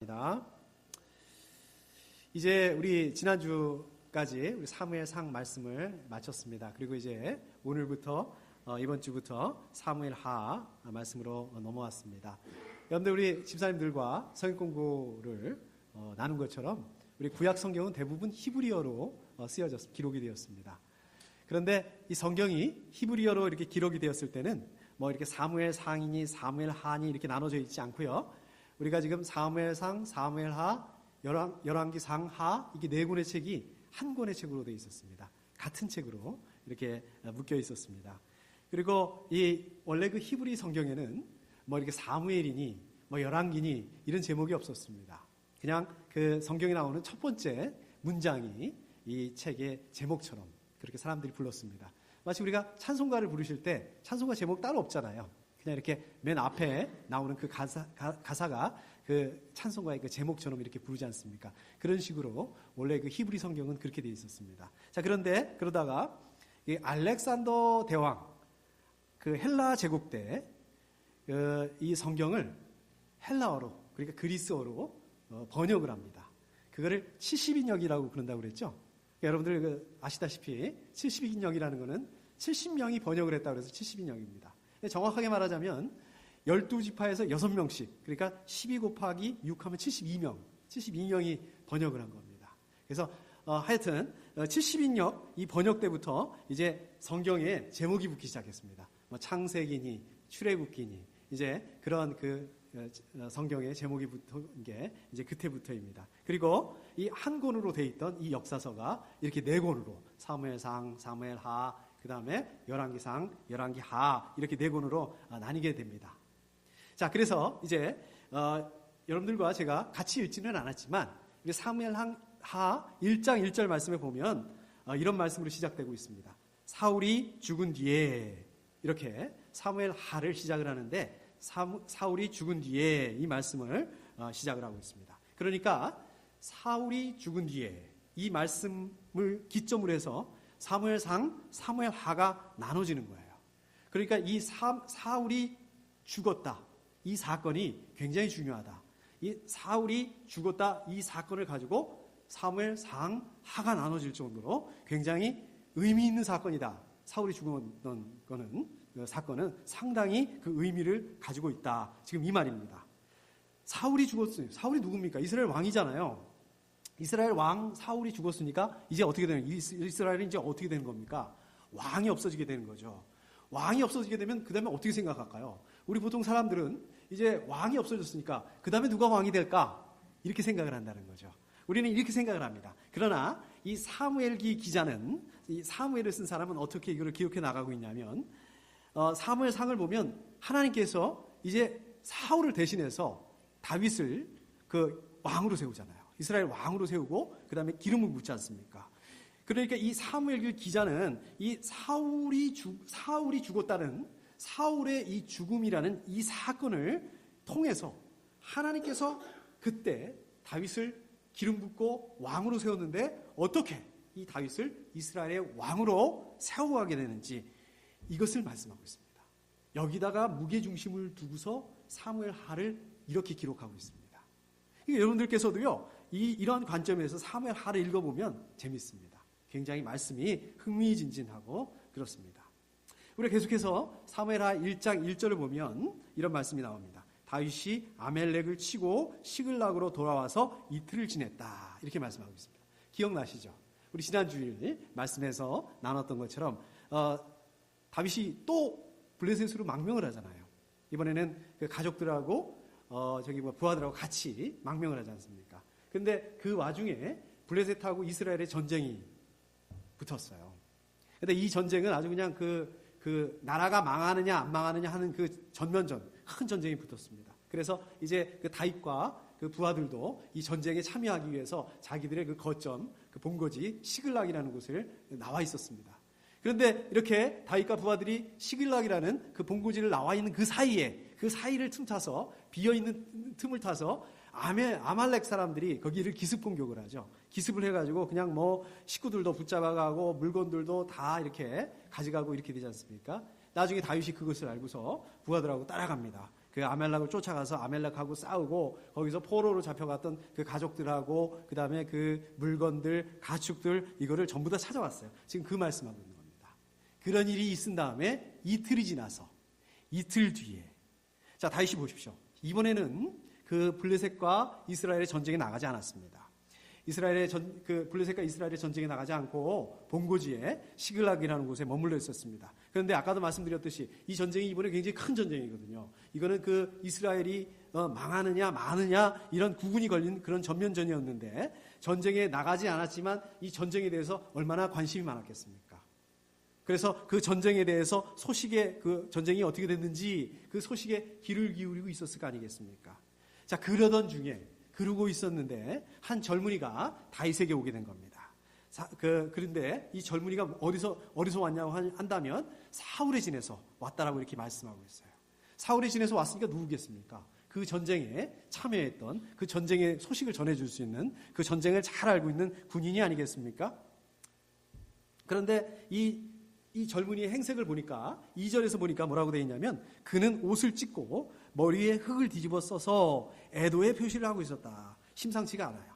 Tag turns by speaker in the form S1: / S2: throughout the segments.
S1: 입니다. 이제 우리 지난주까지 우리 사무엘상 말씀을 마쳤습니다. 그리고 이제 오늘부터 이번 주부터 사무엘하 말씀으로 넘어왔습니다. 여러분들 우리 집사님들과 성경 공부를 나눈 것처럼 우리 구약 성경은 대부분 히브리어로 기록이 되었습니다. 그런데 이 성경이 히브리어로 이렇게 기록이 되었을 때는 뭐 이렇게 사무엘상이니 사무엘하니 이렇게 나눠져 있지 않고요. 우리가 지금 사무엘상, 사무엘하, 열왕기상하 이게 네 권의 책이 한 권의 책으로 되어 있었습니다. 같은 책으로 이렇게 묶여 있었습니다. 그리고 이 원래 그 히브리 성경에는 뭐 이렇게 사무엘이니 뭐 열왕기니 이런 제목이 없었습니다. 그냥 그 성경에 나오는 첫 번째 문장이 이 책의 제목처럼 그렇게 사람들이 불렀습니다. 마치 우리가 찬송가를 부르실 때 찬송가 제목 따로 없잖아요. 그냥 이렇게 맨 앞에 나오는 그 가사가 그 찬송가의 그 제목처럼 이렇게 부르지 않습니까? 그런 식으로 원래 그 히브리 성경은 그렇게 되어 있었습니다. 자, 그런데 그러다가 이 알렉산더 대왕, 그 헬라 제국 때 이 성경을 헬라어로, 그러니까 그리스어로 번역을 합니다. 그거를 70인역이라고 그런다고 그랬죠? 그러니까 여러분들 아시다시피 70인역이라는 거는 70명이 번역을 했다고 해서 70인역입니다. 정확하게 말하자면 12지파에서 6명씩, 그러니까 12 곱하기 6 하면 72명이 번역을 한 겁니다. 그래서 하여튼 70인역 이 번역 때부터 이제 성경에 제목이 붙기 시작했습니다. 뭐 창세기니 출애굽기니 이제 그런 그 성경에 제목이 붙은 게 이제 그때부터입니다. 그리고 이 한 권으로 돼 있던 이 역사서가 이렇게 네 권으로 사무엘상, 사무엘하, 그 다음에 열왕기상, 열왕기하 이렇게 네 권으로 나뉘게 됩니다. 자, 그래서 이제 여러분들과 제가 같이 읽지는 않았지만 사무엘하 1장 1절 말씀에 보면 이런 말씀으로 시작되고 있습니다. 사울이 죽은 뒤에 이렇게 사무엘하를 시작을 하는데 사울이 죽은 뒤에 이 말씀을 시작을 하고 있습니다. 그러니까 사울이 죽은 뒤에 이 말씀을 기점으로 해서 사무엘상, 사무엘하가 나눠지는 거예요. 그러니까 이 사울이 죽었다. 이 사건이 굉장히 중요하다. 이 사울이 죽었다. 이 사건을 가지고 사무엘상, 하가 나눠질 정도로 굉장히 의미 있는 사건이다. 사울이 죽었던 사건은 상당히 그 의미를 가지고 있다. 지금 이 말입니다. 사울이 죽었어요. 사울이 누굽니까? 이스라엘 왕이잖아요. 이스라엘 왕 사울이 죽었으니까 이제 어떻게 되는 이스라엘은 이제 어떻게 되는 겁니까? 왕이 없어지게 되는 거죠. 왕이 없어지게 되면 그 다음에 어떻게 생각할까요? 우리 보통 사람들은 이제 왕이 없어졌으니까 그 다음에 누가 왕이 될까? 이렇게 생각을 한다는 거죠. 우리는 이렇게 생각을 합니다. 그러나 이 사무엘기 기자는 이 사무엘을 쓴 사람은 어떻게 이걸 기억해 나가고 있냐면 사무엘상을 보면 하나님께서 이제 사울을 대신해서 다윗을 그 왕으로 세우잖아요. 이스라엘 왕으로 세우고 그 다음에 기름을 붓지 않습니까? 그러니까 이 사무엘기 기자는 이 사울이 죽었다는 사울의 이 죽음이라는 이 사건을 통해서 하나님께서 그때 다윗을 기름 붓고 왕으로 세웠는데 어떻게 이 다윗을 이스라엘의 왕으로 세워가게 되는지 이것을 말씀하고 있습니다. 여기다가 무게중심을 두고서 사무엘하를 이렇게 기록하고 있습니다. 그러니까 여러분들께서도요, 이런 관점에서 사무엘하를 읽어보면 재밌습니다. 굉장히 말씀이 흥미진진하고 그렇습니다. 우리가 계속해서 사무엘하 1장 1절을 보면 이런 말씀이 나옵니다. 다윗이 아멜렉을 치고 시글락으로 돌아와서 이틀을 지냈다. 이렇게 말씀하고 있습니다. 기억나시죠? 우리 지난주일 말씀에서 나눴던 것처럼 다윗이 또 블레셋으로 망명을 하잖아요. 이번에는 그 가족들하고 부하들하고 같이 망명을 하지 않습니까? 근데 그 와중에 블레셋하고 이스라엘의 전쟁이 붙었어요. 근데 이 전쟁은 아주 그냥 그 나라가 망하느냐 안 망하느냐 하는 그 전면전, 큰 전쟁이 붙었습니다. 그래서 이제 그 다윗과 그 부하들도 이 전쟁에 참여하기 위해서 자기들의 그 거점, 그 본거지 시글락이라는 곳을 나와 있었습니다. 그런데 이렇게 다윗과 부하들이 시글락이라는 그 본거지를 나와 있는 그 사이를 틈타서 비어있는 틈을 타서 아말렉 사람들이 거기를 기습 공격을 하죠. 기습을 해가지고 그냥 뭐 식구들도 붙잡아가고 물건들도 다 이렇게 가져가고 이렇게 되지 않습니까? 나중에 다윗이 그것을 알고서 부하들하고 따라갑니다. 그 아멜렉을 쫓아가서 아멜렉하고 싸우고 거기서 포로로 잡혀갔던 그 가족들하고 그 다음에 그 물건들, 가축들 이거를 전부 다 찾아왔어요. 지금 그 말씀하고 있는 겁니다. 그런 일이 있은 다음에 이틀이 지나서 이틀 뒤에 자 다시 보십시오. 이번에는 그 블레셋과 이스라엘의 전쟁에 나가지 않았습니다. 블레셋과 이스라엘의 전쟁에 나가지 않고 본고지에 시글락이라는 곳에 머물러 있었습니다. 그런데 아까도 말씀드렸듯이 이 전쟁이 이번에 굉장히 큰 전쟁이거든요. 이거는 그 이스라엘이 망하느냐 마느냐 이런 구분이 걸린 그런 전면전이었는데 전쟁에 나가지 않았지만 이 전쟁에 대해서 얼마나 관심이 많았겠습니까? 그래서 그 전쟁에 대해서 그 전쟁이 어떻게 됐는지 그 소식에 귀를 기울이고 있었을 거 아니겠습니까? 자, 그러고 있었는데 한 젊은이가 다윗에게 오게 된 겁니다. 그런데 이 젊은이가 어디서 왔냐고 한다면 사울의 진에서 왔다라고 이렇게 말씀하고 있어요. 사울의 진에서 왔으니까 누구겠습니까? 그 전쟁에 참여했던 그 전쟁의 소식을 전해줄 수 있는 그 전쟁을 잘 알고 있는 군인이 아니겠습니까? 그런데 이 젊은이의 행색을 보니까 2절에서 보니까 뭐라고 되어 있냐면 그는 옷을 찢고 머리에 흙을 뒤집어 써서 애도의 표시를 하고 있었다. 심상치가 않아요.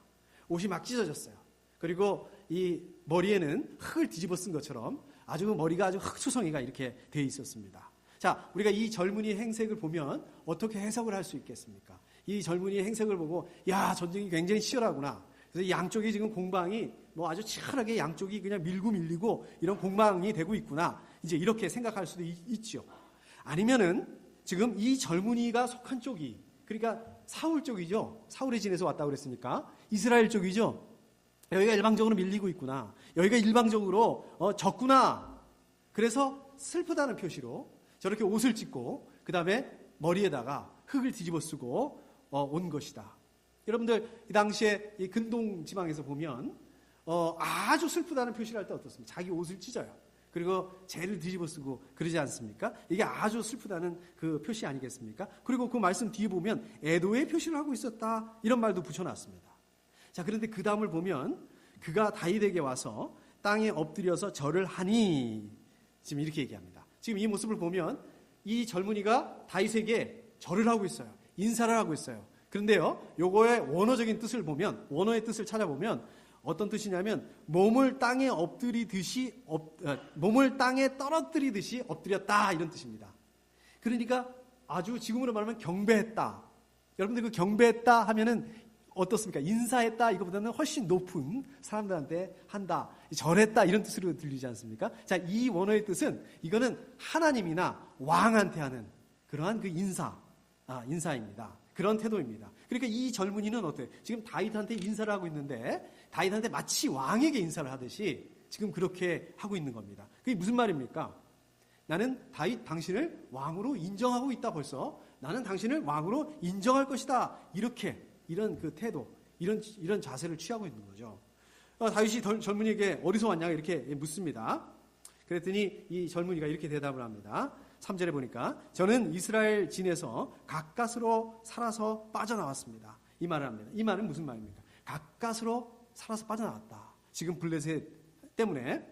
S1: 옷이 막 찢어졌어요. 그리고 이 머리에는 흙을 뒤집어 쓴 것처럼 머리가 아주 흙수성이가 이렇게 되어 있었습니다. 자, 우리가 이 젊은이의 행색을 보면 어떻게 해석을 할 수 있겠습니까? 이 젊은이의 행색을 보고 야, 전쟁이 굉장히 치열하구나. 그래서 양쪽이 지금 공방이 아주 치열하게 양쪽이 그냥 밀리고 이런 공방이 되고 있구나. 이제 이렇게 생각할 수도 있죠. 아니면은 지금 이 젊은이가 속한 쪽이 그러니까 사울 쪽이죠. 사울의 진에서 왔다고 그랬으니까 이스라엘 쪽이죠. 여기가 일방적으로 밀리고 있구나. 여기가 일방적으로 졌구나. 그래서 슬프다는 표시로 저렇게 옷을 찢고 그 다음에 머리에다가 흙을 뒤집어 쓰고 온 것이다. 여러분들 이 당시에 이 근동 지방에서 보면 아주 슬프다는 표시를 할 때 어떻습니까? 자기 옷을 찢어요. 그리고 재를 뒤집어 쓰고 그러지 않습니까? 이게 아주 슬프다는 그 표시 아니겠습니까? 그리고 그 말씀 뒤에 보면 애도의 표시를 하고 있었다 이런 말도 붙여놨습니다. 자, 그런데 그 다음을 보면 그가 다윗에게 와서 땅에 엎드려서 절을 하니 지금 이렇게 얘기합니다. 지금 이 모습을 보면 이 젊은이가 다윗에게 절을 하고 있어요. 인사를 하고 있어요. 그런데요, 요거의 원어적인 뜻을 보면 원어의 뜻을 찾아보면 어떤 뜻이냐면 몸을 땅에 떨어뜨리듯이 엎드렸다 이런 뜻입니다. 그러니까 아주 지금으로 말하면 경배했다. 여러분들 그 경배했다 하면은 어떻습니까? 인사했다 이거보다는 훨씬 높은 사람들한테 한다. 절했다 이런 뜻으로 들리지 않습니까? 자, 이 원어의 뜻은 이거는 하나님이나 왕한테 하는 그러한 그 인사입니다. 그런 태도입니다. 그러니까 이 젊은이는 어때요? 지금 다윗한테 인사를 하고 있는데 다윗한테 마치 왕에게 인사를 하듯이 지금 그렇게 하고 있는 겁니다. 그게 무슨 말입니까? 나는 다윗 당신을 왕으로 인정하고 있다 벌써. 나는 당신을 왕으로 인정할 것이다. 이런 그 태도, 이런 자세를 취하고 있는 거죠. 다윗이 젊은이에게 어디서 왔냐 이렇게 묻습니다. 그랬더니 이 젊은이가 이렇게 대답을 합니다. 3절에 보니까 저는 이스라엘 진에서 가까스로 살아서 빠져나왔습니다. 이 말을 합니다. 이 말은 무슨 말입니까? 가까스로 살아서 빠져나왔다. 지금 블레셋 때문에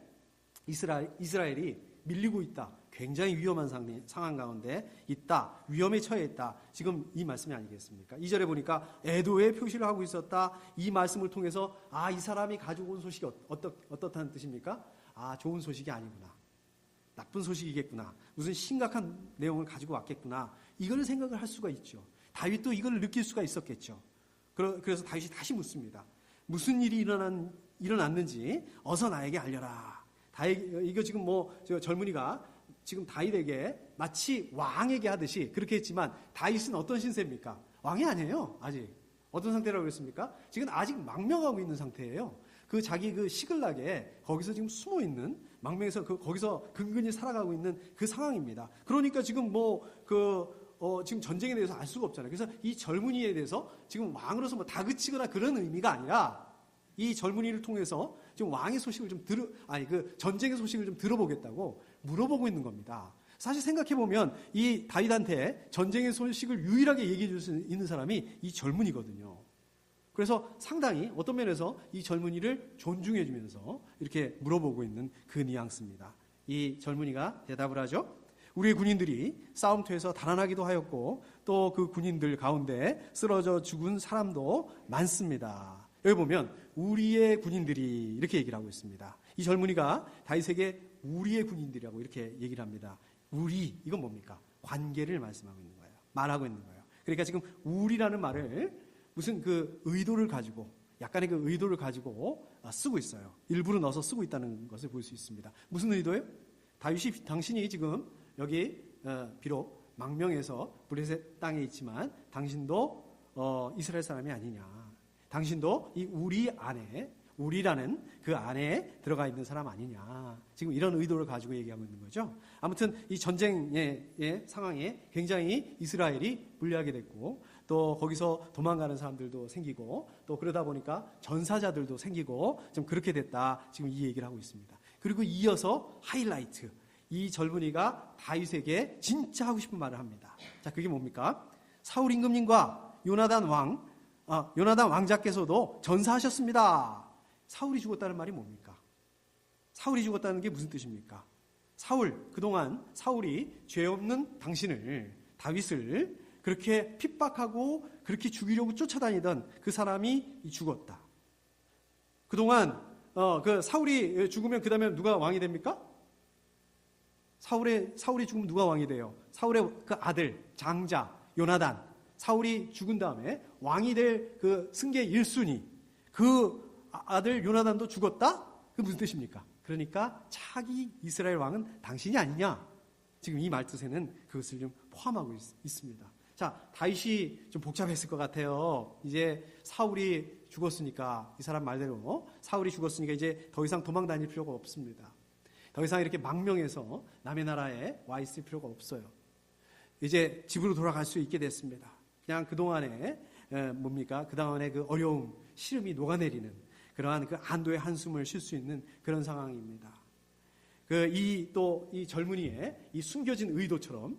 S1: 이스라엘이 밀리고 있다. 굉장히 위험한 상황 가운데 있다. 위험에 처해 있다. 지금 이 말씀이 아니겠습니까? 2절에 보니까 애도의 표시를 하고 있었다. 이 말씀을 통해서 이 사람이 가지고 온 소식이 어떻다는 뜻입니까? 좋은 소식이 아니구나. 나쁜 소식이겠구나. 무슨 심각한 내용을 가지고 왔겠구나. 이걸 생각을 할 수가 있죠. 다윗도 이걸 느낄 수가 있었겠죠. 그래서 다윗이 다시 묻습니다. 무슨 일이 일어났는지 어서 나에게 알려라. 이거 지금 젊은이가 지금 다윗에게 마치 왕에게 하듯이 그렇게 했지만 다윗은 어떤 신세입니까? 왕이 아니에요. 아직. 어떤 상태라고 그랬습니까? 지금 아직 망명하고 있는 상태예요. 자기 시글락에 거기서 지금 숨어 있는 망명에서 거기서 근근히 살아가고 있는 그 상황입니다. 그러니까 지금 지금 전쟁에 대해서 알 수가 없잖아요. 그래서 이 젊은이에 대해서 지금 왕으로서 다그치거나 그런 의미가 아니라 이 젊은이를 통해서 지금 왕의 소식을 전쟁의 소식을 좀 들어보겠다고 물어보고 있는 겁니다. 사실 생각해보면 이 다윗한테 전쟁의 소식을 유일하게 얘기해 줄 수 있는 사람이 이 젊은이거든요. 그래서 상당히 어떤 면에서 이 젊은이를 존중해 주면서 이렇게 물어보고 있는 그 뉘앙스입니다. 이 젊은이가 대답을 하죠. 우리의 군인들이 싸움터에서 달아나기도 하였고 또 그 군인들 가운데 쓰러져 죽은 사람도 많습니다. 여기 보면 우리의 군인들이 이렇게 얘기를 하고 있습니다. 이 젊은이가 다윗에게 우리의 군인들이라고 이렇게 얘기를 합니다. 우리, 이건 뭡니까? 관계를 말씀하고 있는 거예요. 말하고 있는 거예요. 그러니까 지금 우리라는 말을 무슨 그 의도를 가지고, 약간의 그 의도를 가지고 쓰고 있어요. 일부러 넣어서 쓰고 있다는 것을 볼 수 있습니다. 무슨 의도예요? 다윗이 당신이 지금 여기 비록 망명해서 블레셋 땅에 있지만 당신도 이스라엘 사람이 아니냐. 당신도 이 우리 안에, 우리라는 그 안에 들어가 있는 사람 아니냐. 지금 이런 의도를 가지고 얘기하고 있는 거죠. 아무튼 이 전쟁의 상황에 굉장히 이스라엘이 불리하게 됐고 또 거기서 도망가는 사람들도 생기고 또 그러다 보니까 전사자들도 생기고 좀 그렇게 됐다. 지금 이 얘기를 하고 있습니다. 그리고 이어서 하이라이트. 이 젊은이가 다윗에게 진짜 하고 싶은 말을 합니다. 자, 그게 뭡니까? 사울 임금님과 요나단 왕자께서도 전사하셨습니다. 사울이 죽었다는 말이 뭡니까? 사울이 죽었다는 게 무슨 뜻입니까? 그동안 사울이 죄 없는 당신을, 다윗을 그렇게 핍박하고 그렇게 죽이려고 쫓아다니던 그 사람이 죽었다. 그동안 그 사울이 죽으면 그 다음에 누가 왕이 됩니까? 사울이 죽으면 누가 왕이 돼요? 사울의 그 아들, 장자, 요나단. 사울이 죽은 다음에 왕이 될 그 승계 1순위, 그 아들 요나단도 죽었다? 그게 무슨 뜻입니까? 그러니까 차기 이스라엘 왕은 당신이 아니냐? 지금 이 말뜻에는 그것을 좀 포함하고 있습니다. 자, 다윗이 좀 복잡했을 것 같아요. 이제 사울이 죽었으니까, 이 사람 말대로 사울이 죽었으니까 이제 더 이상 도망 다닐 필요가 없습니다. 더 이상 이렇게 망명해서 남의 나라에 와 있을 필요가 없어요. 이제 집으로 돌아갈 수 있게 됐습니다. 그냥 그동안에 그동안의 그 어려움, 시름이 녹아내리는 그러한 그 안도의 한숨을 쉴 수 있는 그런 상황입니다. 이 젊은이의 이 숨겨진 의도처럼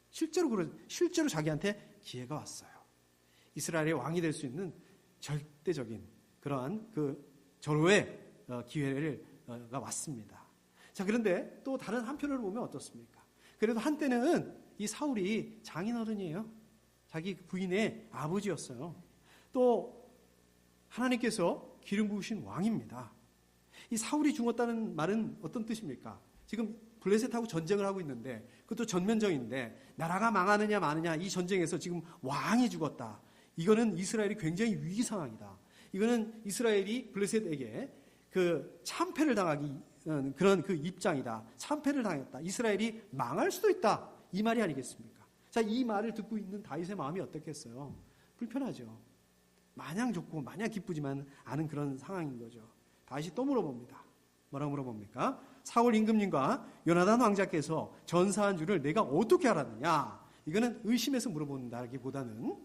S1: 실제로 자기한테 기회가 왔어요. 이스라엘의 왕이 될 수 있는 절대적인 그러한 그 절호의 기회가 왔습니다. 자, 그런데 또 다른 한편으로 보면 어떻습니까? 그래도 한때는 이 사울이 장인어른이에요. 자기 부인의 아버지였어요. 또 하나님께서 기름 부으신 왕입니다. 이 사울이 죽었다는 말은 어떤 뜻입니까? 지금 블레셋하고 전쟁을 하고 있는데 그것도 전면전인데 나라가 망하느냐 마느냐 이 전쟁에서 지금 왕이 죽었다. 이거는 이스라엘이 굉장히 위기 상황이다. 이거는 이스라엘이 블레셋에게 그 참패를 당하기 그런 그 입장이다. 참패를 당했다. 이스라엘이 망할 수도 있다. 이 말이 아니겠습니까? 자, 이 말을 듣고 있는 다윗의 마음이 어떻겠어요? 불편하죠. 마냥 좋고 마냥 기쁘지만 않은 그런 상황인 거죠. 다윗이 또 물어봅니다. 뭐라고 물어봅니까? 사울 임금님과 요나단 왕자께서 전사한 줄을 내가 어떻게 알았느냐? 이거는 의심해서 물어본다기보다는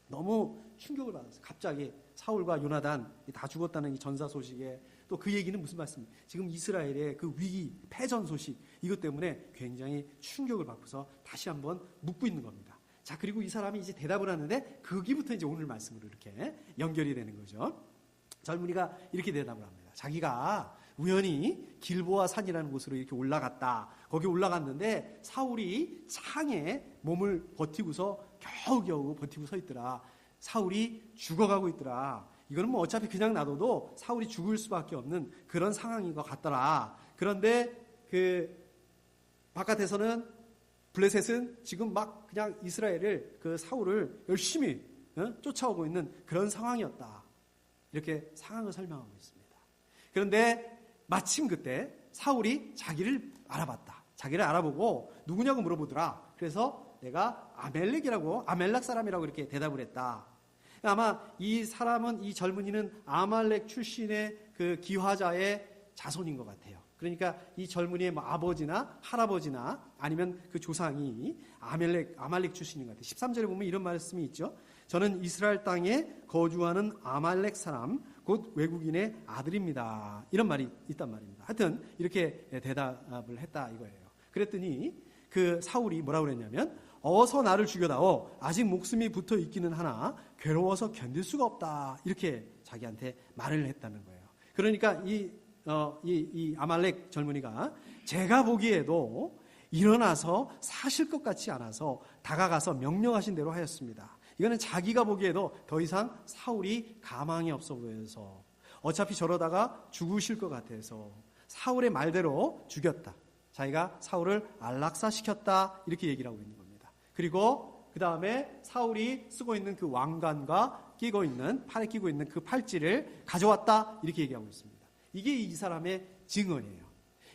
S1: 너무 충격을 받았어요. 갑자기 사울과 요나단 다 죽었다는 이 전사 소식에 또 그 얘기는 무슨 말씀이에요? 지금 이스라엘의 그 위기, 패전 소식 이것 때문에 굉장히 충격을 받고서 다시 한번 묻고 있는 겁니다. 자, 그리고 이 사람이 이제 대답을 하는데 거기부터 이제 오늘 말씀으로 이렇게 연결이 되는 거죠. 젊은이가 이렇게 대답을 합니다. 자기가 우연히 길보아 산이라는 곳으로 이렇게 올라갔다. 거기 올라갔는데 사울이 창에 몸을 버티고서 겨우겨우 버티고 서 있더라. 사울이 죽어가고 있더라. 이거는 뭐 어차피 그냥 놔둬도 사울이 죽을 수밖에 없는 그런 상황인 것 같더라. 그런데 그 바깥에서는 블레셋은 지금 막 그냥 이스라엘을 그 사울을 열심히 쫓아오고 있는 그런 상황이었다. 이렇게 상황을 설명하고 있습니다. 그런데 마침 그때 사울이 자기를 알아봤다. 자기를 알아보고 누구냐고 물어보더라. 그래서 내가 아멜렉 사람이라고 이렇게 대답을 했다. 아마 이 사람은, 이 젊은이는 아말렉 출신의 그 기화자의 자손인 것 같아요. 그러니까 이 젊은이의 뭐 아버지나 할아버지나 아니면 그 조상이 아말렉 출신인 것 같아요. 13절에 보면 이런 말씀이 있죠. 저는 이스라엘 땅에 거주하는 아말렉 사람, 곧 외국인의 아들입니다. 이런 말이 있단 말입니다. 하여튼 이렇게 대답을 했다 이거예요. 그랬더니 그 사울이 뭐라고 그랬냐면 어서 나를 죽여다오. 아직 목숨이 붙어 있기는 하나 괴로워서 견딜 수가 없다. 이렇게 자기한테 말을 했다는 거예요. 그러니까 이 아말렉 젊은이가 제가 보기에도 일어나서 사실 것 같지 않아서 다가가서 명령하신 대로 하였습니다. 이거는 자기가 보기에도 더 이상 사울이 가망이 없어 보여서 어차피 저러다가 죽으실 것 같아서 사울의 말대로 죽였다. 자기가 사울을 안락사시켰다. 이렇게 얘기를 하고 있는 겁니다. 그리고 그 다음에 사울이 쓰고 있는 그 왕관과 끼고 있는 팔에 끼고 있는 그 팔찌를 가져왔다. 이렇게 얘기하고 있습니다. 이게 이 사람의 증언이에요.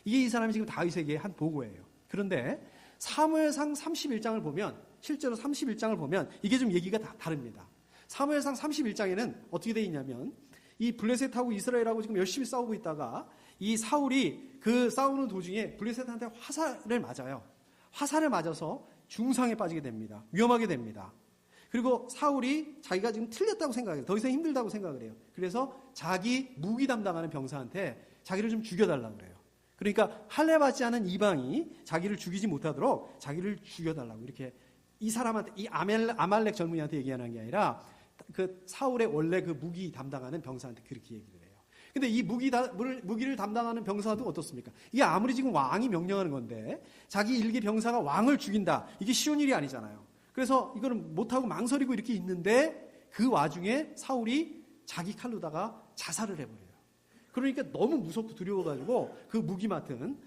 S1: 이게 이 사람이 지금 다윗에게 한 보고예요. 그런데 사무엘상 31장을 보면 실제로 31장을 보면 이게 좀 얘기가 다릅니다. 사무엘상 31장에는 어떻게 되어 있냐면 이 블레셋하고 이스라엘하고 지금 열심히 싸우고 있다가 이 사울이 그 싸우는 도중에 블레셋한테 화살을 맞아요. 화살을 맞아서 중상에 빠지게 됩니다. 위험하게 됩니다. 그리고 사울이 자기가 지금 틀렸다고 생각해요. 더 이상 힘들다고 생각을 해요. 그래서 자기 무기 담당하는 병사한테 자기를 좀 죽여달라고 그래요. 그러니까 할례 받지 않은 이방이 자기를 죽이지 못하도록 자기를 죽여달라고 이렇게 이 사람한테 이 아말렉 젊은이한테 얘기하는 게 아니라 그 사울의 원래 그 무기 담당하는 병사한테 그렇게 얘기를 해요. 근데 이 무기를 담당하는 병사도 어떻습니까? 이게 아무리 지금 왕이 명령하는 건데 자기 일개 병사가 왕을 죽인다. 이게 쉬운 일이 아니잖아요. 그래서 이거는 못하고 망설이고 이렇게 있는데 그 와중에 사울이 자기 칼로다가 자살을 해버려요. 그러니까 너무 무섭고 두려워가지고 그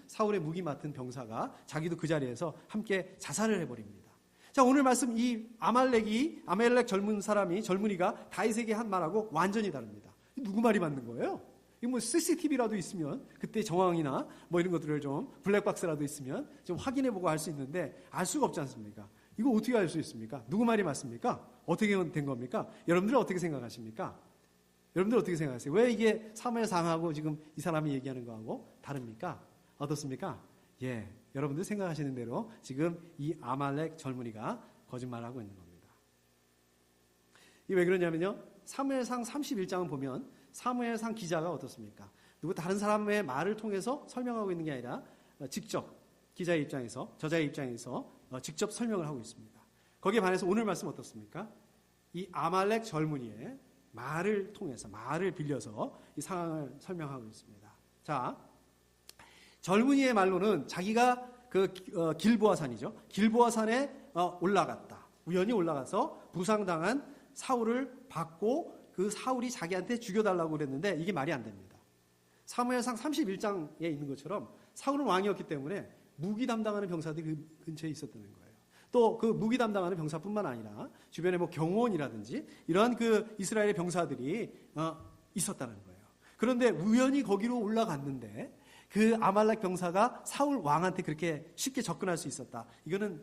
S1: 사울의 무기 맡은 병사가 자기도 그 자리에서 함께 자살을 해버립니다. 자, 오늘 말씀 이 아말렉 젊은이가 다윗에게 한 말하고 완전히 다릅니다. 누구 말이 맞는 거예요? 이거 뭐 CCTV라도 있으면 그때 정황이나 뭐 이런 것들을 좀 블랙박스라도 있으면 좀 확인해보고 할 수 있는데 알 수가 없지 않습니까? 이거 어떻게 알 수 있습니까? 누구 말이 맞습니까? 어떻게 된 겁니까? 여러분들은 어떻게 생각하십니까? 여러분들 어떻게 생각하세요? 왜 이게 사무엘상하고 지금 이 사람이 얘기하는 거하고 다릅니까? 어떻습니까? 예, 여러분들 생각하시는 대로 지금 이 아말렉 젊은이가 거짓말하고 있는 겁니다. 이게 왜 그러냐면요. 사무엘상 31장을 보면 사무엘상 기자가 어떻습니까? 누구 다른 사람의 말을 통해서 설명하고 있는 게 아니라 직접 기자의 입장에서 저자의 입장에서 직접 설명을 하고 있습니다. 거기에 반해서 오늘 말씀 어떻습니까? 이 아말렉 젊은이의 말을 통해서 말을 빌려서 이 상황을 설명하고 있습니다. 자, 젊은이의 말로는 자기가 그 길보아산이죠. 길보아산에 올라갔다. 우연히 올라가서 부상당한 사울을 받고 그 사울이 자기한테 죽여달라고 그랬는데 이게 말이 안 됩니다. 사무엘상 31장에 있는 것처럼 사울은 왕이었기 때문에 무기 담당하는 병사들이 그 근처에 있었다는 거예요. 또 그 무기 담당하는 병사뿐만 아니라 주변에 뭐 경호원이라든지 이러한 그 이스라엘의 병사들이 있었다는 거예요. 그런데 우연히 거기로 올라갔는데 그 아말렉 병사가 사울 왕한테 그렇게 쉽게 접근할 수 있었다. 이거는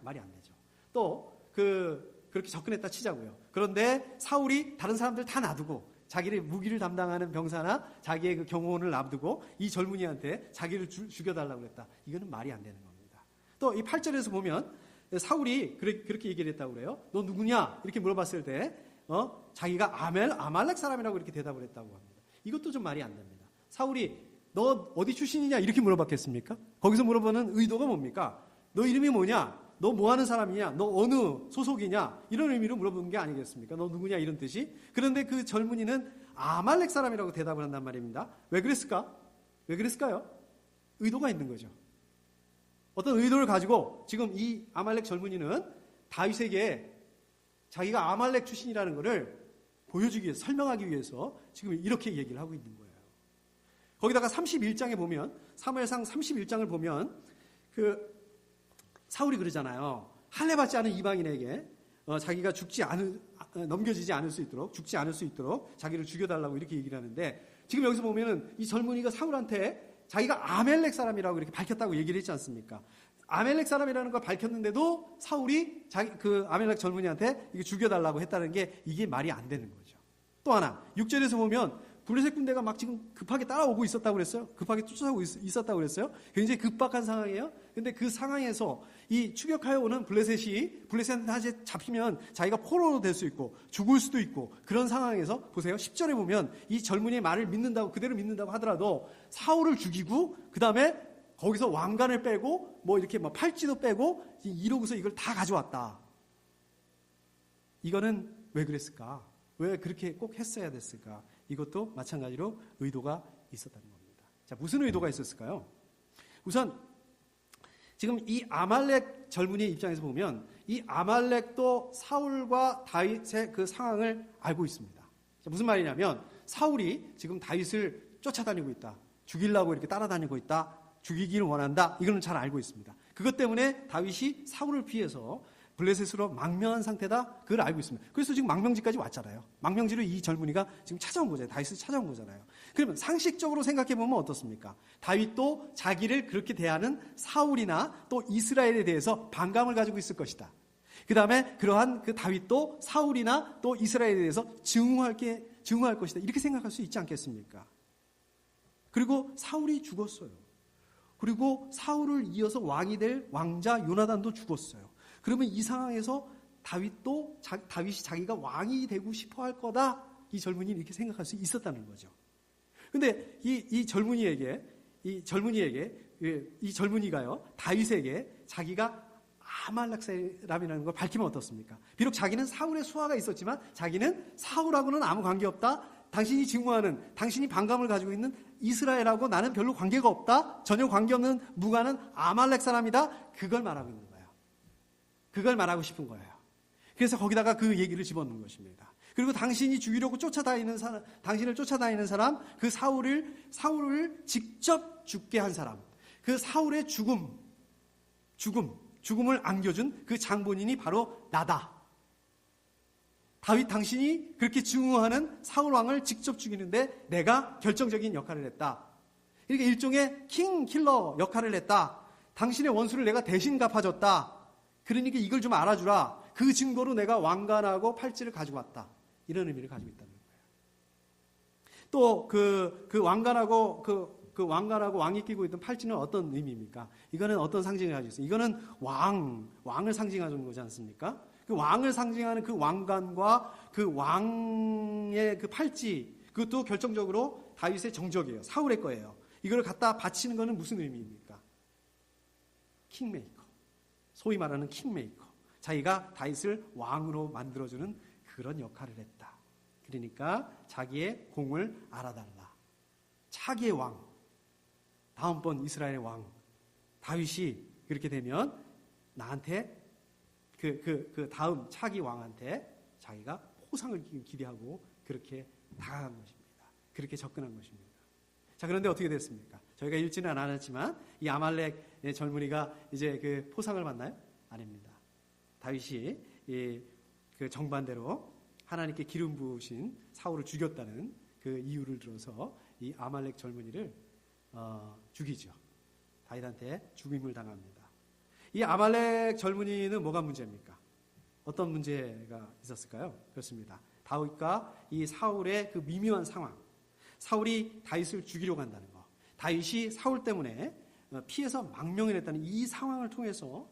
S1: 말이 안 되죠. 또 그렇게 접근했다 치자고요. 그런데 사울이 다른 사람들 다 놔두고 자기를 무기를 담당하는 병사나 자기의 그 경호원을 놔두고 이 젊은이한테 자기를 죽여달라고 그랬다. 이거는 말이 안 되는 겁니다. 또 이 8절에서 보면 사울이 그렇게 얘기를 했다고 그래요. 너 누구냐? 이렇게 물어봤을 때 자기가 아말렉 사람이라고 이렇게 대답을 했다고 합니다. 이것도 좀 말이 안 됩니다. 사울이 너 어디 출신이냐? 이렇게 물어봤겠습니까? 거기서 물어보는 의도가 뭡니까? 너 이름이 뭐냐? 너 뭐 하는 사람이냐? 너 어느 소속이냐? 이런 의미로 물어보는 게 아니겠습니까? 너 누구냐? 이런 뜻이. 그런데 그 젊은이는 아말렉 사람이라고 대답을 한단 말입니다. 왜 그랬을까? 왜 그랬을까요? 의도가 있는 거죠. 어떤 의도를 가지고 지금 이 아말렉 젊은이는 다윗에게 자기가 아말렉 출신이라는 것을 보여주기 위해서, 설명하기 위해서 지금 이렇게 얘기를 하고 있는 거예요. 거기다가 31장에 보면, 사무엘상 31장을 보면 사울이 그러잖아요. 할례 받지 않은 이방인에게 자기가 넘겨지지 않을 수 있도록, 죽지 않을 수 있도록 자기를 죽여달라고 이렇게 얘기를 하는데, 지금 여기서 보면은 이 젊은이가 사울한테 자기가 아멜렉 사람이라고 이렇게 밝혔다고 얘기를 했지 않습니까? 아멜렉 사람이라는 걸 밝혔는데도 사울이 그 아멜렉 젊은이한테 이게 죽여달라고 했다는 게 이게 말이 안 되는 거죠. 또 하나, 6절에서 보면 블레셋 군대가 막 지금 급하게 따라오고 있었다고 그랬어요. 급하게 쫓아오고 있었다고 그랬어요. 굉장히 급박한 상황이에요. 근데 그 상황에서 이 추격하여 오는 블레셋한테 잡히면 자기가 포로로 될 수 있고 죽을 수도 있고 그런 상황에서 보세요. 10절에 보면 이 젊은이의 말을 그대로 믿는다고 하더라도 사울을 죽이고 그 다음에 거기서 왕관을 빼고 뭐 이렇게 뭐 팔찌도 빼고 이러고서 이걸 다 가져왔다. 이거는 왜 그랬을까? 왜 그렇게 꼭 했어야 됐을까? 이것도 마찬가지로 의도가 있었다는 겁니다. 자, 무슨 의도가 있었을까요? 우선 지금 이 아말렉 젊은이의 입장에서 보면 이 아말렉도 사울과 다윗의 그 상황을 알고 있습니다. 무슨 말이냐면 사울이 지금 다윗을 쫓아다니고 있다. 죽이려고 이렇게 따라다니고 있다. 죽이기를 원한다. 이거는 잘 알고 있습니다. 그것 때문에 다윗이 사울을 피해서 블레셋으로 망명한 상태다. 그걸 알고 있습니다. 그래서 지금 망명지까지 왔잖아요. 망명지로 이 젊은이가 지금 찾아온 거잖아요. 다윗을 찾아온 거잖아요. 그러면 상식적으로 생각해 보면 어떻습니까? 다윗도 자기를 그렇게 대하는 사울이나 또 이스라엘에 대해서 반감을 가지고 있을 것이다. 그 다음에 그러한 그 다윗도 사울이나 또 이스라엘에 대해서 증오할 것이다. 이렇게 생각할 수 있지 않겠습니까? 그리고 사울이 죽었어요. 그리고 사울을 이어서 왕이 될 왕자 요나단도 죽었어요. 그러면 이 상황에서 다윗이 자기가 왕이 되고 싶어 할 거다. 이 젊은이는 이렇게 생각할 수 있었다는 거죠. 근데 이 젊은이가요, 다윗에게 자기가 아말렉 사람이라는 걸 밝히면 어떻습니까? 비록 자기는 사울의 수하가 있었지만 자기는 사울하고는 아무 관계없다. 당신이 증오하는, 당신이 반감을 가지고 있는 이스라엘하고 나는 별로 관계가 없다. 전혀 관계없는 무관한 아말렉 사람이다. 그걸 말하고 있는 거예요. 그걸 말하고 싶은 거예요. 그래서 거기다가 그 얘기를 집어넣는 것입니다. 그리고 당신이 죽이려고 당신을 쫓아다니는 사람, 그 사울을 직접 죽게 한 사람, 그 사울의 죽음을 안겨준 그 장본인이 바로 나다. 다윗 당신이 그렇게 증오하는 사울 왕을 직접 죽이는데 내가 결정적인 역할을 했다. 이렇게 일종의 킹킬러 역할을 했다. 당신의 원수를 내가 대신 갚아줬다. 그러니까 이걸 좀 알아주라. 그 증거로 내가 왕관하고 팔찌를 가지고 왔다. 이런 의미를 가지고 있다는 거예요. 또 그 왕관하고 왕관하고 왕이 끼고 있던 팔찌는 어떤 의미입니까? 이거는 어떤 상징을 가지고 있어요? 이거는 왕을 상징하는 거지 않습니까? 그 왕을 상징하는 그 왕관과 그 왕의 그 팔찌, 그것도 결정적으로 다윗의 정적이에요. 사울의 거예요. 이걸 갖다 바치는 거는 무슨 의미입니까? 킹메이커. 소위 말하는 킹메이커. 자기가 다윗을 왕으로 만들어주는 그런 역할을 했다. 그러니까 자기의 공을 알아달라. 차기의 왕. 다음번 이스라엘의 왕. 다윗이 그렇게 되면 나한테 그 다음 차기 왕한테 자기가 포상을 기대하고 그렇게 다가간 것입니다. 그렇게 접근한 것입니다. 자, 그런데 어떻게 됐습니까? 저희가 읽지는 않았지만 이 아말렉 젊은이가 이제 그 포상을 받나요? 아닙니다. 다윗이 그 정반대로 하나님께 기름 부으신 사울을 죽였다는 그 이유를 들어서 이 아말렉 젊은이를 죽이죠. 다윗한테 죽임을 당합니다. 이 아말렉 젊은이는 뭐가 문제입니까? 어떤 문제가 있었을까요? 그렇습니다. 다윗과 이 사울의 그 미묘한 상황. 사울이 다윗을 죽이려고 한다는 거. 다윗이 사울 때문에 피해서 망명을 했다는 이 상황을 통해서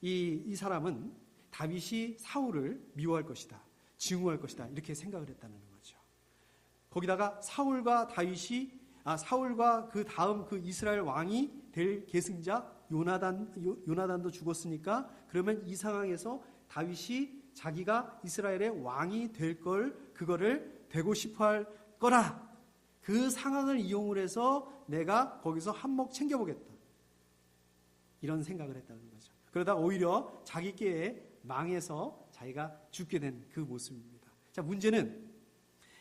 S1: 이 사람은 다윗이 사울을 미워할 것이다. 증오할 것이다. 이렇게 생각을 했다는 거죠. 거기다가 사울과 그 다음 그 이스라엘 왕이 될 계승자 요나단도 죽었으니까 그러면 이 상황에서 다윗이 자기가 이스라엘의 왕이 될 그거를 되고 싶어 할 거라. 그 상황을 이용을 해서 내가 거기서 한몫 챙겨보겠다. 이런 생각을 했다는 거죠. 그러다 오히려 자기 꾀에 망해서 자기가 죽게 된 그 모습입니다. 자,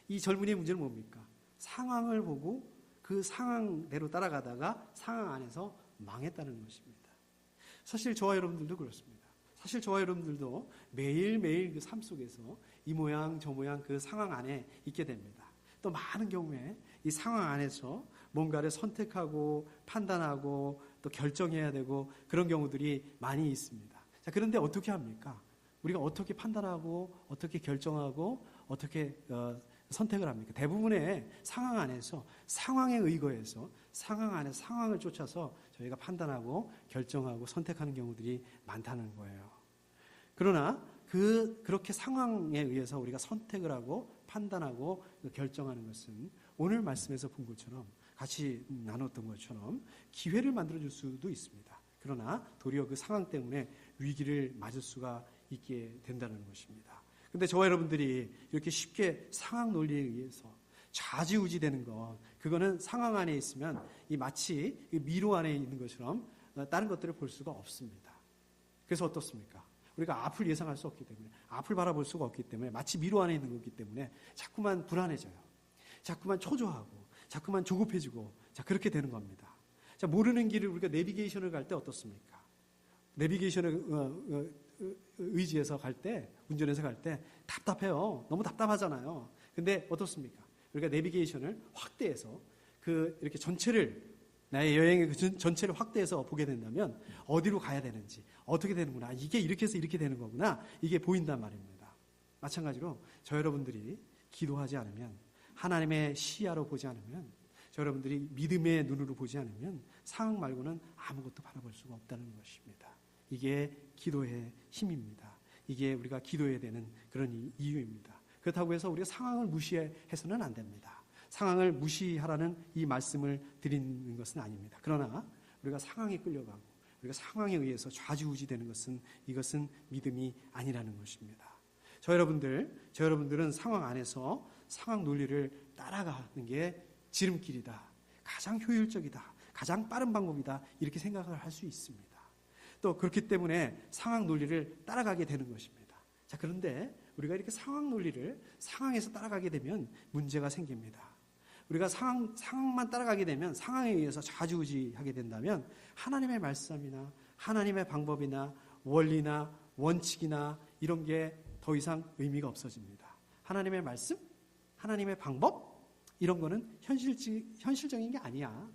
S1: 이 젊은이의 문제는 뭡니까? 상황을 보고 그 상황대로 따라가다가 상황 안에서 망했다는 것입니다. 사실 저와 여러분들도 그렇습니다. 사실 저와 여러분들도 매일매일 그 삶 속에서 이 모양 저 모양 그 상황 안에 있게 됩니다. 또 많은 경우에 이 상황 안에서 뭔가를 선택하고 판단하고 또 결정해야 되고 그런 경우들이 많이 있습니다. 자, 그런데 어떻게 합니까? 우리가 어떻게 판단하고 어떻게 결정하고 어떻게 선택을 합니까? 대부분의 상황 안에서 상황에 의거해서 상황 안에 상황을 쫓아서 저희가 판단하고 결정하고 선택하는 경우들이 많다는 거예요. 그러나 그렇게 상황에 의해서 우리가 선택을 하고 판단하고 결정하는 것은 오늘 말씀에서 본 것처럼 같이 나눴던 것처럼 기회를 만들어줄 수도 있습니다. 그러나 도리어 그 상황 때문에 위기를 맞을 수가 있게 된다는 것입니다. 근데 저와 여러분들이 이렇게 쉽게 상황 논리에 의해서 좌지우지 되는 것, 그거는 상황 안에 있으면 마치 미로 안에 있는 것처럼 다른 것들을 볼 수가 없습니다. 그래서 어떻습니까? 우리가 앞을 예상할 수 없기 때문에, 앞을 바라볼 수가 없기 때문에, 마치 미로 안에 있는 거기 때문에 자꾸만 불안해져요. 자꾸만 초조하고 자꾸만 조급해지고, 자, 그렇게 되는 겁니다. 자, 모르는 길을 우리가 내비게이션을 갈 때 어떻습니까? 내비게이션을 의지해서 갈 때, 운전해서 갈 때 답답해요. 너무 답답하잖아요. 근데 어떻습니까? 우리가 내비게이션을 확대해서 이렇게 전체를, 나의 여행의 그 전체를 확대해서 보게 된다면 어디로 가야 되는지, 어떻게 되는구나, 이게 이렇게 해서 이렇게 되는 거구나, 이게 보인단 말입니다. 마찬가지로 저 여러분들이 기도하지 않으면, 하나님의 시야로 보지 않으면, 저 여러분들이 믿음의 눈으로 보지 않으면 상황 말고는 아무것도 바라볼 수가 없다는 것입니다. 이게 기도의 힘입니다. 이게 우리가 기도해야 되는 그런 이유입니다. 그렇다고 해서 우리가 상황을 무시해서는 안 됩니다. 상황을 무시하라는 이 말씀을 드리는 것은 아닙니다. 그러나 우리가 상황에 끌려가고 우리가 상황에 의해서 좌지우지되는 것은, 이것은 믿음이 아니라는 것입니다. 저 여러분들은 상황 안에서 상황 논리를 따라가는 게 지름길이다, 가장 효율적이다, 가장 빠른 방법이다, 이렇게 생각을 할 수 있습니다. 또 그렇기 때문에 상황 논리를 따라가게 되는 것입니다. 자, 그런데 우리가 이렇게 상황 논리를 상황에서 따라가게 되면 문제가 생깁니다. 우리가 상황만 따라가게 되면, 상황에 의해서 좌지우지하게 된다면 하나님의 말씀이나 하나님의 방법이나 원리나 원칙이나 이런 게 더 이상 의미가 없어집니다. 하나님의 말씀, 하나님의 방법, 이런 거는 현실적인 게 아니야.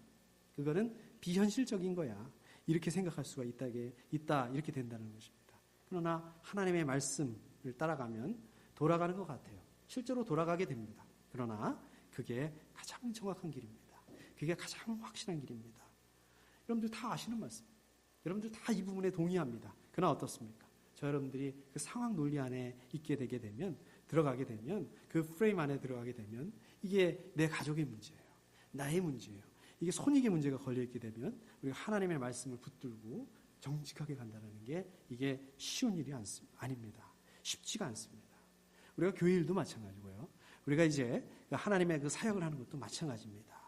S1: 그거는 비현실적인 거야. 이렇게 생각할 수가 있다, 이렇게 된다는 것입니다. 그러나 하나님의 말씀을 따라가면 돌아가는 것 같아요. 실제로 돌아가게 됩니다. 그러나 그게 가장 정확한 길입니다. 그게 가장 확실한 길입니다. 여러분들 다 아시는 말씀. 여러분들 다 이 부분에 동의합니다. 그러나 어떻습니까? 저 여러분들이 그 상황 논리 안에 있게 되게 되면, 들어가게 되면, 그 프레임 안에 들어가게 되면 이게 내 가족의 문제예요. 나의 문제예요. 이게 손익의 문제가 걸려있게 되면 우리가 하나님의 말씀을 붙들고 정직하게 간다는 게, 이게 쉬운 일이 아닙니다. 쉽지가 않습니다. 우리가 교회 일도 마찬가지고요. 우리가 이제 하나님의 그 사역을 하는 것도 마찬가지입니다.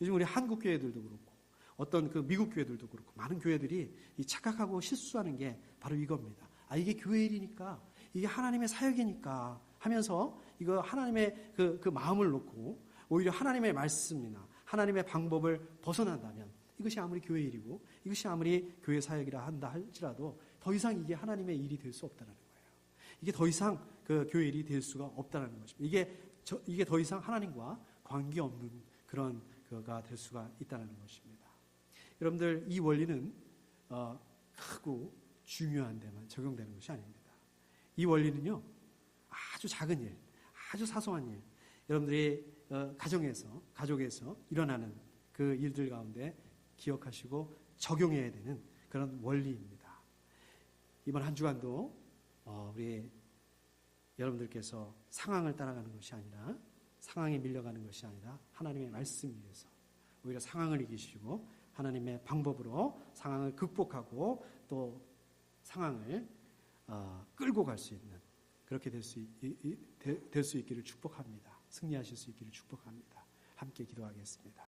S1: 요즘 우리 한국 교회들도 그렇고 어떤 그 미국 교회들도 그렇고 많은 교회들이 이 착각하고 실수하는 게 바로 이겁니다. 이게 교회 일이니까, 이게 하나님의 사역이니까 하면서 이거 하나님의 그 마음을 놓고 오히려 하나님의 말씀이나 하나님의 방법을 벗어난다면, 이것이 아무리 교회 일이고 이것이 아무리 교회 사역이라 한다 할지라도 더 이상 이게 하나님의 일이 될 수 없다는 거예요. 이게 더 이상 그 교회 일이 될 수가 없다는 것입니다. 이게 더 이상 하나님과 관계없는 그런 거가 될 수가 있다는 것입니다. 여러분들, 이 원리는 크고 중요한 데만 적용되는 것이 아닙니다. 이 원리는요, 아주 작은 일, 아주 사소한 일, 여러분들이 가족에서 일어나는 그 일들 가운데 기억하시고 적용해야 되는 그런 원리입니다. 이번 한 주간도 우리 여러분들께서 상황을 따라가는 것이 아니라, 상황에 밀려가는 것이 아니라 하나님의 말씀 위에서 오히려 상황을 이기시고 하나님의 방법으로 상황을 극복하고 또 상황을 끌고 갈 수 있는, 그렇게 될 수 있기를 축복합니다. 승리하실 수 있기를 축복합니다. 함께 기도하겠습니다.